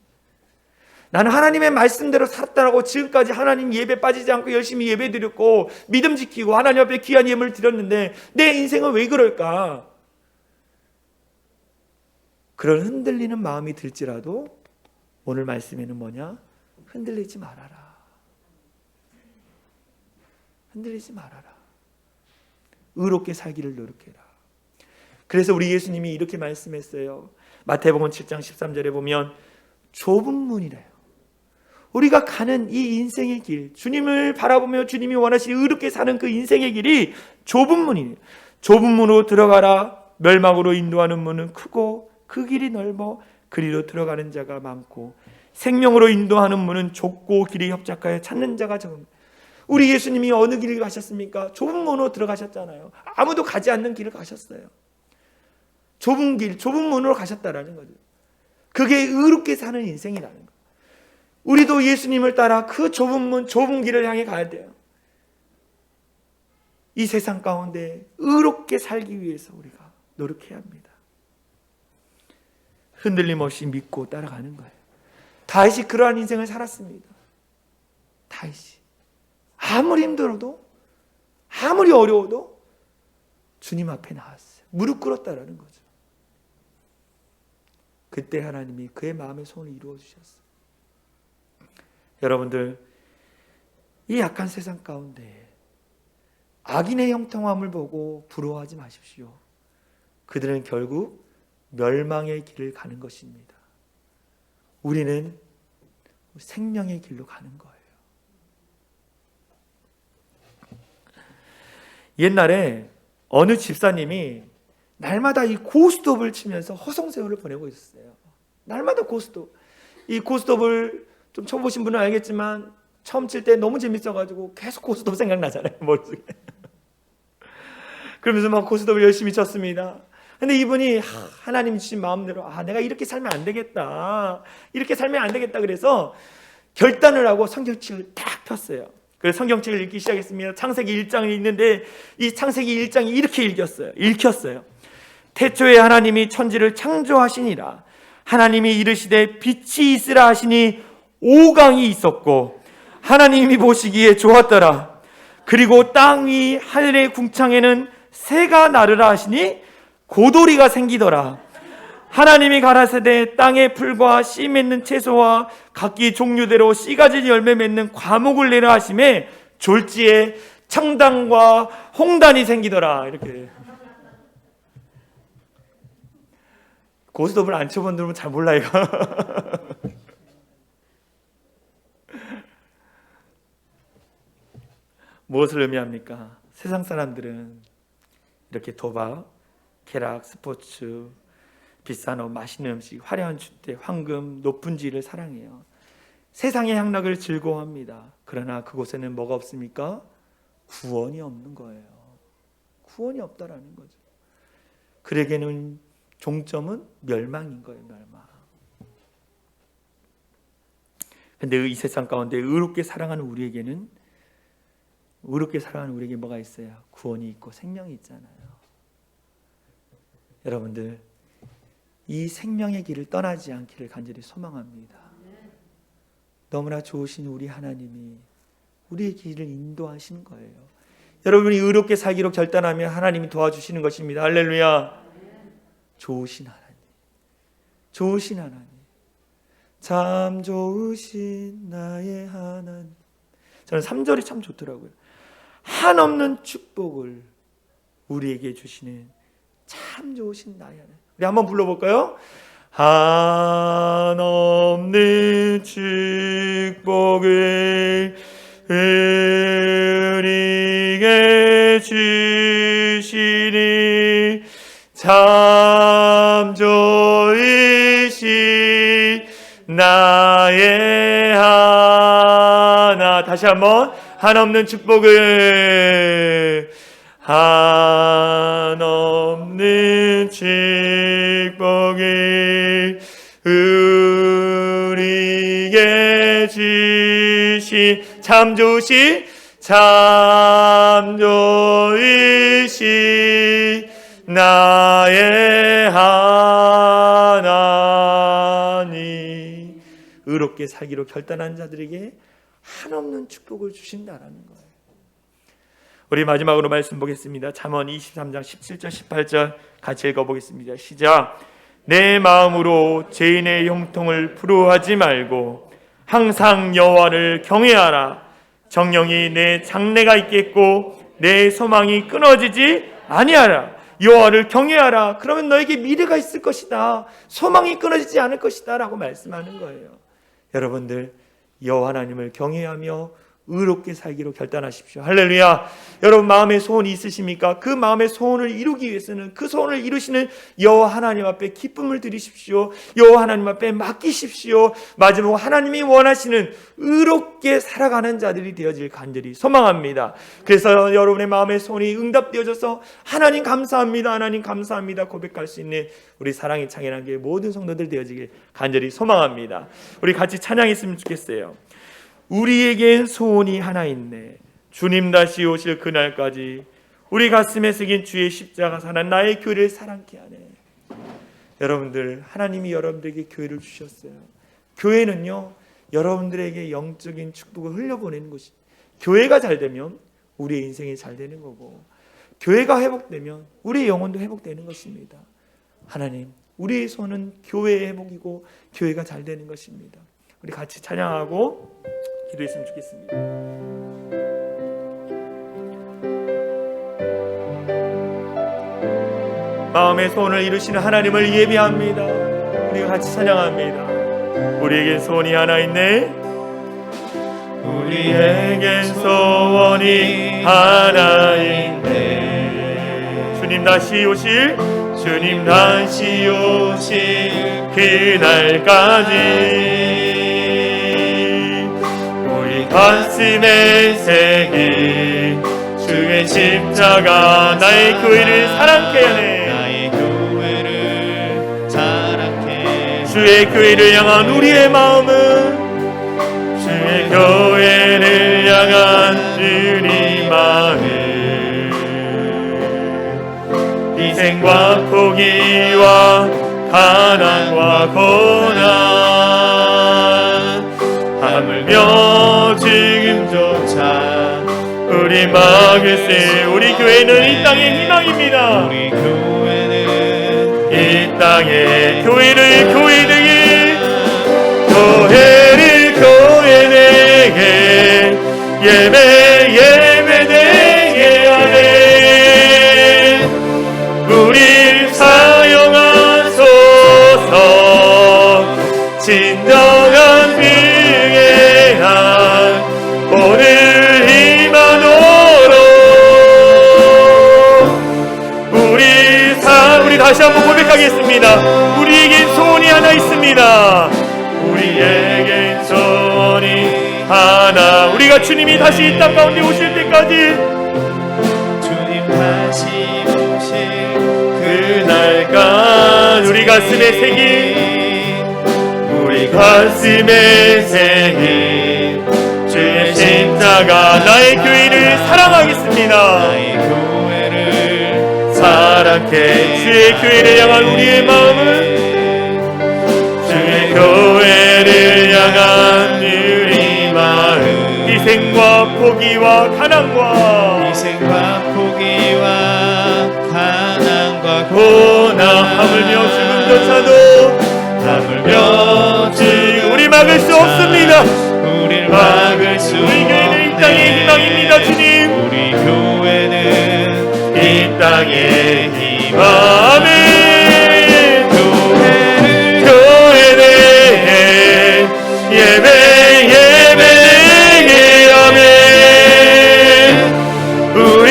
Speaker 1: 나는 하나님의 말씀대로 살았다라고 지금까지 하나님 예배 빠지지 않고 열심히 예배 드렸고 믿음 지키고 하나님 앞에 귀한 예물을 드렸는데 내 인생은 왜 그럴까? 그런 흔들리는 마음이 들지라도 오늘 말씀에는 뭐냐? 흔들리지 말아라. 흔들리지 말아라. 의롭게 살기를 노력해라. 그래서 우리 예수님이 이렇게 말씀했어요. 마태복음 7장 13절에 보면 좁은 문이래요. 우리가 가는 이 인생의 길, 주님을 바라보며 주님이 원하시는 의롭게 사는 그 인생의 길이 좁은 문이에요. 좁은 문으로 들어가라. 멸망으로 인도하는 문은 크고 그 길이 넓어 그리로 들어가는 자가 많고 생명으로 인도하는 문은 좁고 길이 협착하여 찾는 자가 적은. 우리 예수님이 어느 길을 가셨습니까? 좁은 문으로 들어가셨잖아요. 아무도 가지 않는 길을 가셨어요. 좁은 길, 좁은 문으로 가셨다라는 거죠. 그게 의롭게 사는 인생이라는 거예요. 우리도 예수님을 따라 그 좁은 문, 좁은 길을 향해 가야 돼요. 이 세상 가운데 의롭게 살기 위해서 우리가 노력해야 합니다. 흔들림 없이 믿고 따라가는 거예요. 다윗이 그러한 인생을 살았습니다. 다윗이 아무리 힘들어도, 아무리 어려워도 주님 앞에 나왔어요. 무릎 꿇었다라는 거죠. 그때 하나님이 그의 마음의 소원을 이루어 주셨어요. 여러분들, 이 약한 세상 가운데 악인의 형통함을 보고 부러워하지 마십시오. 그들은 결국 멸망의 길을 가는 것입니다. 우리는 생명의 길로 가는 거예요. 옛날에 어느 집사님이 날마다 이 고스톱을 치면서 허송세월을 보내고 있었어요. 날마다 고스톱. 이 고스톱을 좀 쳐보신 분은 알겠지만 처음 칠 때 너무 재밌어가지고 계속 고스톱 생각나잖아요, 머릿속에. 그러면서 막 고스톱을 열심히 쳤습니다. 근데 이분이 하나님 주신 마음대로 내가 이렇게 살면 안 되겠다. 이렇게 살면 안 되겠다. 그래서 결단을 하고 성경책을 딱 폈어요. 그래서 성경책을 읽기 시작했습니다. 창세기 1장이 있는데 이 창세기 1장이 이렇게 읽혔어요. 태초에 하나님이 천지를 창조하시니라. 하나님이 이르시되 빛이 있으라 하시니 오강이 있었고 하나님이 보시기에 좋았더라. 그리고 땅 위 하늘의 궁창에는 새가 나르라 하시니 고돌이가 생기더라. 하나님이 가라사대 땅의 풀과 씨 맺는 채소와 각기 종류대로 씨 가진 열매 맺는 과목을 내라 하심에 졸지에 청단과 홍단이 생기더라. 이렇게. 고스톱을 안 쳐본 분들은 잘 몰라요. 무엇을 의미합니까? 세상 사람들은 이렇게 도박, 쾌락, 스포츠, 비싼 옷, 맛있는 음식, 화려한 주택, 황금, 높은 지위를 사랑해요. 세상의 향락을 즐거워합니다. 그러나 그곳에는 뭐가 없습니까? 구원이 없는 거예요. 구원이 없다라는 거죠. 그에게는 종점은 멸망인 거예요. 멸망. 근데 이 세상 가운데 의롭게 사랑하는 우리에게 뭐가 있어요? 구원이 있고 생명이 있잖아요. 여러분들, 이 생명의 길을 떠나지 않기를 간절히 소망합니다. 너무나 좋으신 우리 하나님이 우리의 길을 인도하시는 거예요. 여러분이 의롭게 살기로 결단하면 하나님이 도와주시는 것입니다. 할렐루야. 좋으신 하나님, 좋으신 하나님, 참 좋으신 나의 하나님. 저는 3절이 참 좋더라고요. 한없는 축복을 우리에게 주시는 참 좋으신 나의 하나님. 우리 한번 불러볼까요? 한없는 축복을 우리에게 주시니 참 좋으시 나의 하나. 다시 한번 한없는 축복을 한없는 축복을 우리에게 주시 참 좋으시 참 좋으시 나의 하나님. 의롭게 살기로 결단한 자들에게 한없는 축복을 주신다라는 거예요. 우리 마지막으로 말씀 보겠습니다. 잠언 23장 17절 18절 같이 읽어보겠습니다. 시작. 내 마음으로 죄인의 형통을 부러워하지 말고 항상 여호와를 경외하라. 정령이 내 장래가 있겠고 내 소망이 끊어지지 아니하라. 여호와를 경외하라. 그러면 너에게 미래가 있을 것이다. 소망이 끊어지지 않을 것이다 라고 말씀하는 거예요. 여러분들 여호와 하나님을 경외하며 의롭게 살기로 결단하십시오. 할렐루야. 여러분 마음에 소원이 있으십니까? 그 마음의 소원을 이루기 위해서는 그 소원을 이루시는 여호와 하나님 앞에 기쁨을 드리십시오. 여호와 하나님 앞에 맡기십시오. 마지막으로 하나님이 원하시는 의롭게 살아가는 자들이 되어질 간절히 소망합니다. 그래서 여러분의 마음의 소원이 응답되어져서 하나님 감사합니다, 하나님 감사합니다 고백할 수 있는 우리 사랑의 창현한 교회 모든 성도들 되어지길 간절히 소망합니다. 우리 같이 찬양했으면 좋겠어요. 우리에겐 소원이 하나 있네. 주님 다시 오실 그날까지 우리 가슴에 새긴 주의 십자가 사는 나의 교회를 사랑케 하네. 여러분들 하나님이 여러분들에게 교회를 주셨어요. 교회는요 여러분들에게 영적인 축복을 흘려보내는 것이, 교회가 잘 되면 우리의 인생이 잘 되는 거고 교회가 회복되면 우리의 영혼도 회복되는 것입니다. 하나님 우리의 소원은 교회의 회복이고 교회가 잘 되는 것입니다. 우리 같이 찬양하고 기도했으면 좋겠습니다. 마음의 소원을 이루시는 하나님을 예배합니다. 우리가 같이 찬양합니다. 우리에겐 소원이 하나 있네. 우리에겐 소원이 하나 있네. 주님 다시 오실 그날까지 가슴에 새긴 주의 십자가 나의 교회를 사랑케 하네.
Speaker 2: 나의 교회를 사랑케.
Speaker 1: 주의 교회를 향한 우리의 마음은 주의 교회를 향한 우리 마음, 희생과 포기와 가난과 고난 하물며 지금조차 우리 막을 새 우리 교회는 이 땅의 희망입니다.
Speaker 2: 우리 교회는
Speaker 1: 이 땅의 교회를 교회되게 교회되게 예배되게 하네. 우리 사용하소서. 진정한 오늘 임하노로. 우리 다시 한번 고백하겠습니다. 우리에겐 소원이 하나 있습니다. 우리에겐 소원이 하나. 우리가 주님이 다시 이 땅 가운데 오실 때까지,
Speaker 2: 주님 다시 오실
Speaker 1: 그날까지 우리 가슴에 새긴, 우리 가슴에 새긴 주의 십자가 나의 교회를 사랑하겠습니다.
Speaker 2: 나의 교회를
Speaker 1: 사랑해. 주의 교회를 향한 우리의 마음은 주의 교회를 향한 우리 마음, 희생과 포기와 가난과 고난 하물며 죽음조차도 우리 막을 수 없습니다.
Speaker 2: 우리를 막을 수
Speaker 1: 우리 교회는 이 땅의 희망입니다. 주님
Speaker 2: 우리 교회는
Speaker 1: 이 땅의 희망. 아멘. 예배 아멘. 우리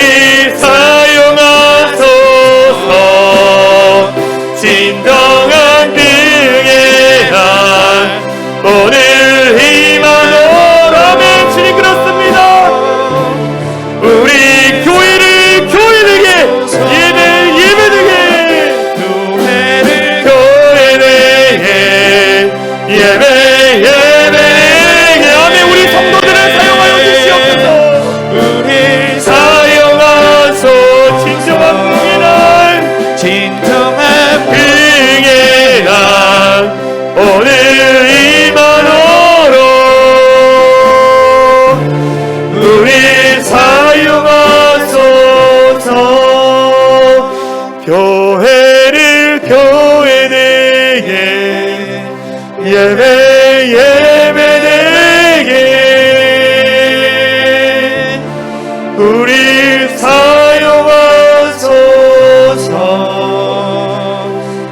Speaker 1: 사용하소서 진정한 등의 날 오늘 희망으로 아멘. 주님 그렇습니다. 우리 교회되게 예배되게 예배되게 아멘. 우리 성도들을 사용하여 주시옵소서. 우리 사용하소 진정한 긍휼의 날
Speaker 2: 진정한
Speaker 1: 긍휼의 날 오늘 임하노로 우리 사용하소서. 교회를 교회되게 예배되게 우리 사용하소서.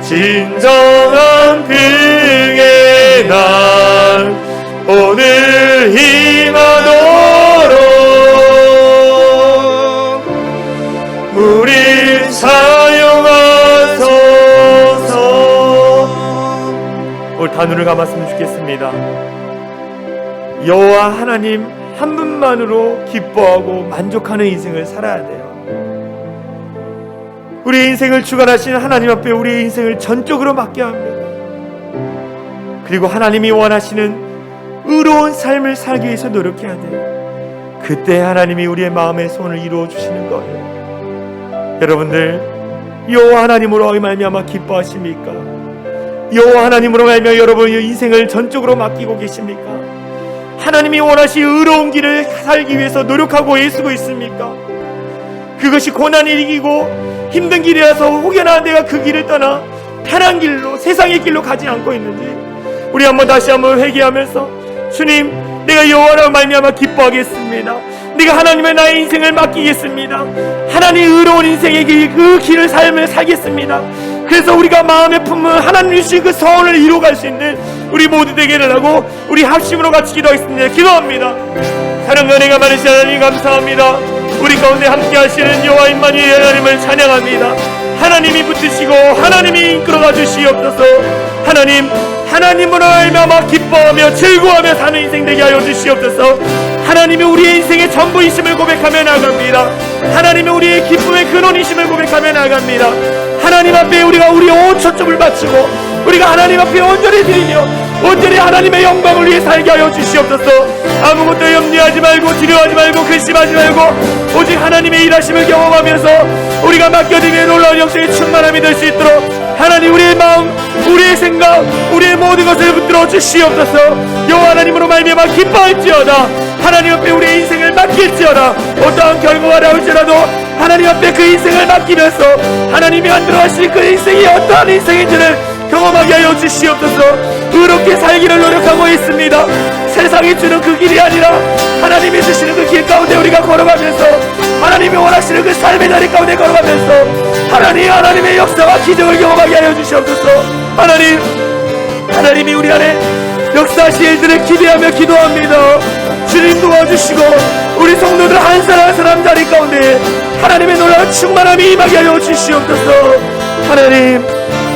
Speaker 1: 진정한 긍휼의 날 오늘 임하도록 우리 사용하소서. 오늘 다 눈을 감았으면 좋겠습니다. 여호와 하나님 한 분만으로 기뻐하고 만족하는 인생을 살아야 돼요. 우리의 인생을 주관하시는 하나님 앞에 우리의 인생을 전적으로 맡겨야 합니다. 그리고 하나님이 원하시는 의로운 삶을 살기 위해서 노력해야 돼요. 그때 하나님이 우리의 마음의 소원을 이루어 주시는 거예요. 여러분들 여호와 하나님으로 말미암아 기뻐하십니까? 여호와 하나님으로 말미암아 여러분의 인생을 전적으로 맡기고 계십니까? 하나님이 원하시는 의로운 길을 살기 위해서 노력하고 애쓰고 있습니까? 그것이 고난을 이기고 힘든 길이라서 혹여나 내가 그 길을 떠나 편한 길로 세상의 길로 가지 않고 있는지 우리 한번 다시 한번 회개하면서 주님 내가 여호와로 말미암아 기뻐하겠습니다. 내가 하나님의 나의 인생을 맡기겠습니다. 하나님 의로운 인생의 길, 그 길을 삶을 살겠습니다. 그래서 우리가 마음에 품은 하나님 주신 그 소원을 이루어갈 수 있는 우리 모두 되기를 하고 우리 합심으로 같이 기도하겠습니다. 기도합니다. 사랑과 은혜가 많으신 하나님 감사합니다. 우리 가운데 함께 하시는 여호와 임마누엘 하나님을 찬양합니다. 하나님이 붙드시고 하나님이 이끌어가 주시옵소서. 하나님으로 말미암아 기뻐하며 즐거워하며 사는 인생 되게 하여 주시옵소서. 하나님이 우리의 인생의 전부이심을 고백하며 나갑니다. 하나님이 우리의 기쁨의 근원이심을 고백하며 나갑니다. 하나님 앞에 우리가 우리의 온 초점을 바치고 우리가 하나님 앞에 온전히 드리며 온전히 하나님의 영광을 위해 살게 하여 주시옵소서. 아무것도 염려하지 말고 두려워하지 말고 근심하지 말고 오직 하나님의 일하심을 경험하면서 우리가 맡겨드리는 놀라운 영생의 충만함이 될 수 있도록 하나님 우리의 마음 우리의 생각 우리의 모든 것을 붙들어 주시옵소서. 여호와 하나님으로 말미암아 기뻐할지어다. 하나님 앞에 우리의 인생을 맡길지어다. 어떠한 결과가 나올지라도 하나님 앞에 그 인생을 맡기면서 하나님이 만들어 하실 그 인생이 어떠한 인생인지를 경험하게 하여 주시옵소서. 의롭게 살기를 노력하고 있습니다. 세상이 주는 그 길이 아니라 하나님이 주시는 그 길 가운데 우리가 걸어가면서 하나님이 원하시는 그 삶의 자리 가운데 걸어가면서 하나님의 역사와 기적을 경험하게 하여 주시옵소서. 하나님이 우리 안에 역사하실 일들을 기대하며 기도합니다. 주님 도와주시고 우리 성도들 한 사람 한 사람 자리 가운데 하나님의 놀라운 충만함이 임하게 하여 주시옵소서. 하나님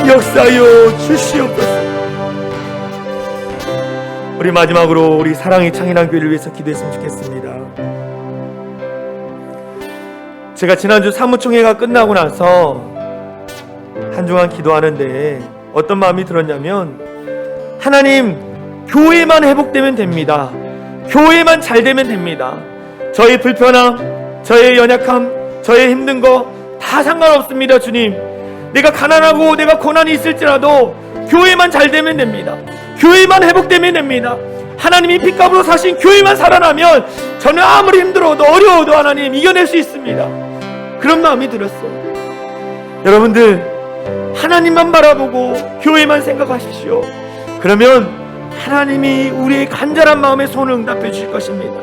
Speaker 1: 역사하여 주시옵소서. 우리 마지막으로 우리 사랑의 창인한 교회를 위해서 기도했으면 좋겠습니다. 제가 지난주 사무총회가 끝나고 나서 한 주간 기도하는데 어떤 마음이 들었냐면 하나님 교회만 회복되면 됩니다. 교회만 잘 되면 됩니다. 저의 불편함, 저의 연약함, 저의 힘든 거 다 상관없습니다. 주님 내가 가난하고 내가 고난이 있을지라도 교회만 잘 되면 됩니다. 교회만 회복되면 됩니다. 하나님이 핏값으로 사신 교회만 살아나면 저는 아무리 힘들어도 어려워도 하나님 이겨낼 수 있습니다. 그런 마음이 들었어요. 여러분들 하나님만 바라보고 교회만 생각하십시오. 그러면 하나님이 우리의 간절한 마음에 손을 응답해 주실 것입니다.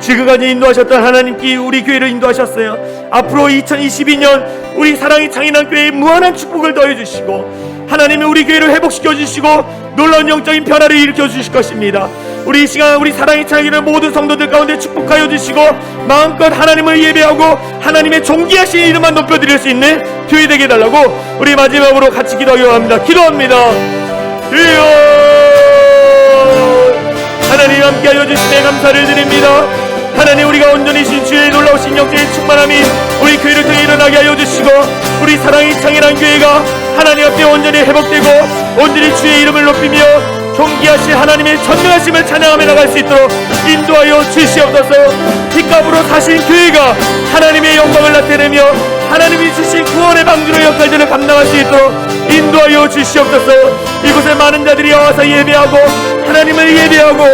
Speaker 1: 지금까지 인도하셨던 하나님께 우리 교회를 인도하셨어요. 앞으로 2022년 우리 사랑의 창인한 교회에 무한한 축복을 더해 주시고 하나님이 우리 교회를 회복시켜 주시고 놀라운 영적인 변화를 일으켜 주실 것입니다. 우리 이 시간 우리 사랑이 차기는 모든 성도들 가운데 축복하여 주시고 마음껏 하나님을 예배하고 하나님의 존귀하신 이름만 높여드릴 수 있는 교회 되게 해달라고 우리 마지막으로 같이 기도하려 합니다. 기도합니다. 주여, 하나님 함께하여 주시네 감사를 드립니다. 하나님, 우리가 온전히 신 주의 놀라우신 역사의 충만함이 우리 교회를 통해 일어나게 하여 주시고 우리 사랑이 창현한 교회가 하나님 앞에 온전히 회복되고 온전히 주의 이름을 높이며 존귀하신 하나님의 전능하심을 찬양하며 나갈 수 있도록 인도하여 주시옵소서. 핏값으로 사신 교회가 하나님의 영광을 나타내며 하나님이 주신 구원의 방주로 역할들을 감당할 수 있도록 인도하여 주시옵소서. 이곳에 많은 자들이 와서 예배하고 하나님을 예배하고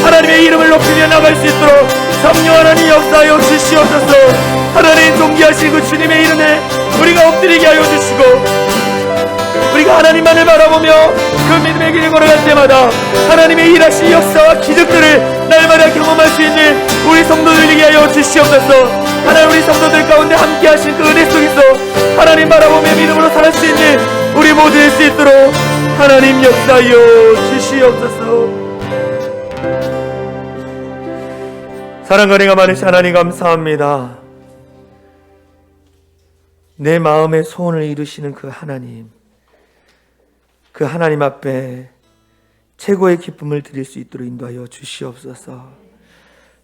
Speaker 1: 하나님의 이름을 높이며 나갈 수 있도록 성령 하나님 역사하여 주시옵소서. 하나님 존귀하신 그 주님의 이름에 우리가 엎드리게 하여 주시고 우리가 하나님만을 바라보며 그 믿음의 길을 걸어갈 때마다 하나님의 일하신 역사와 기적들을 날마다 경험할 수 있는 우리 성도들 되게 하여 주시옵소서. 하나님, 우리 성도들 가운데 함께 하신 그 은혜 속에서 하나님 바라보며 믿음으로 살 수 있는 우리 모두 될 수 있도록 하나님 역사하여 주시옵소서. 사랑과 은혜가 많으신 하나님 감사합니다. 내 마음의 소원을 이루시는 그 하나님, 그 하나님 앞에 최고의 기쁨을 드릴 수 있도록 인도하여 주시옵소서.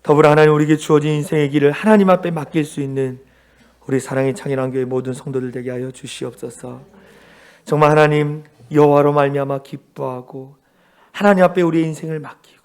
Speaker 1: 더불어 하나님, 우리에게 주어진 인생의 길을 하나님 앞에 맡길 수 있는 우리 사랑의 창현한 교회 모든 성도들 되게 하여 주시옵소서. 정말 하나님, 여호와로 말미암아 기뻐하고 하나님 앞에 우리의 인생을 맡기고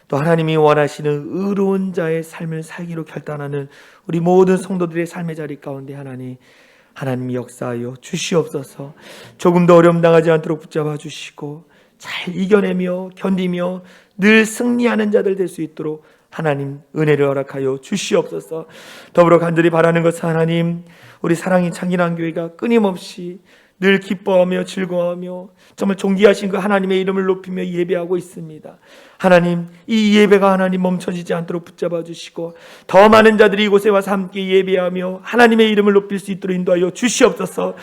Speaker 1: 또 하나님이 원하시는 의로운 자의 삶을 살기로 결단하는 우리 모든 성도들의 삶의 자리 가운데 하나님 역사하여 주시옵소서. 조금 더 어려움 당하지 않도록 붙잡아 주시고 잘 이겨내며 견디며 늘 승리하는 자들 될 수 있도록 하나님 은혜를 허락하여 주시옵소서. 더불어 간절히 바라는 것은 하나님, 우리 사랑이 창긴한 교회가 끊임없이 늘 기뻐하며 즐거워하며 정말 존귀하신 그 하나님의 이름을 높이며 예배하고 있습니다. 하나님, 이 예배가 하나님 멈춰지지 않도록 붙잡아 주시고 더 많은 자들이 이곳에 와서 함께 예배하며 하나님의 이름을 높일 수 있도록 인도하여 주시옵소서.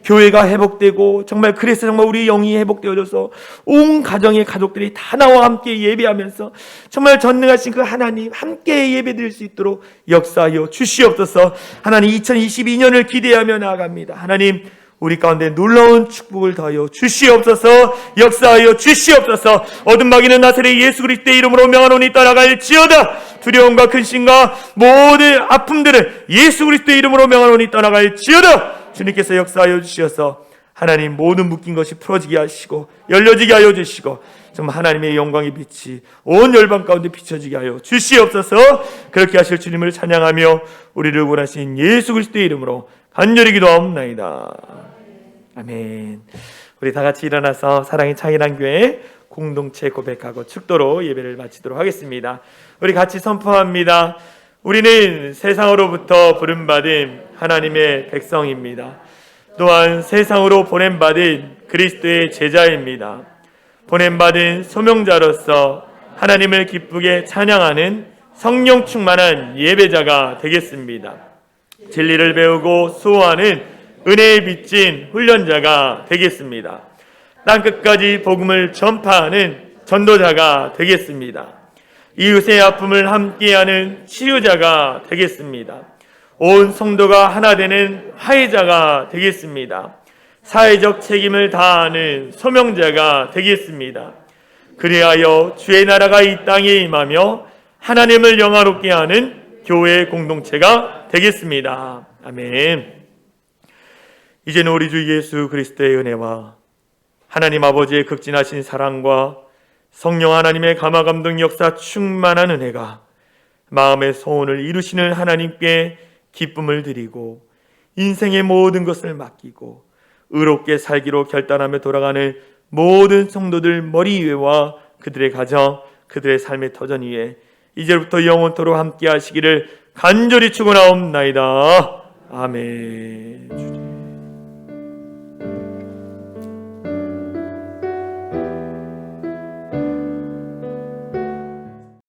Speaker 1: 교회가 회복되고 정말 그래서 정말 우리 영이 회복되어져서 온 가정의 가족들이 다 나와 함께 예배하면서 정말 전능하신 그 하나님 함께 예배드릴 수 있도록 역사하여 주시옵소서. 하나님, 2022년을 기대하며 나아갑니다. 하나님, 우리 가운데 놀라운 축복을 더하여 주시옵소서. 역사하여 주시옵소서. 어둠 마귀는 나사렛 예수 그리스도의 이름으로 명하노니 떠나갈지어다. 두려움과 근심과 모든 아픔들을 예수 그리스도의 이름으로 명하노니 떠나갈지어다. 주님께서 역사하여 주시어서 하나님, 모든 묶인 것이 풀어지게 하시고 열려지게 하여 주시고 정말 하나님의 영광의 빛이 온 열방 가운데 비춰지게 하여 주시옵소서. 그렇게 하실 주님을 찬양하며 우리를 구원하신 예수 그리스도의 이름으로 간절히 기도하옵나이다. 아멘. 우리 다 같이 일어나서 사랑의 창현한 교회 공동체 고백하고 축도로 예배를 마치도록 하겠습니다. 우리 같이 선포합니다. 우리는 세상으로부터 부름받은 하나님의 백성입니다. 또한 세상으로 보냄받은 그리스도의 제자입니다. 보냄받은 소명자로서 하나님을 기쁘게 찬양하는 성령 충만한 예배자가 되겠습니다. 진리를 배우고 수호하는 은혜에 빚진 훈련자가 되겠습니다. 땅끝까지 복음을 전파하는 전도자가 되겠습니다. 이웃의 아픔을 함께하는 치유자가 되겠습니다. 온 성도가 하나 되는 화해자가 되겠습니다. 사회적 책임을 다하는 소명자가 되겠습니다. 그리하여 주의 나라가 이 땅에 임하며 하나님을 영화롭게 하는 교회 공동체가 되겠습니다. 아멘. 이제는 우리 주 예수 그리스도의 은혜와 하나님 아버지의 극진하신 사랑과 성령 하나님의 감화감동 역사 충만한 은혜가 마음의 소원을 이루시는 하나님께 기쁨을 드리고 인생의 모든 것을 맡기고 의롭게 살기로 결단하며 돌아가는 모든 성도들 머리 위에와 그들의 가정, 그들의 삶의 터전 위에 이제부터 영원토록 함께 하시기를 간절히 축원하옵나이다. 아멘.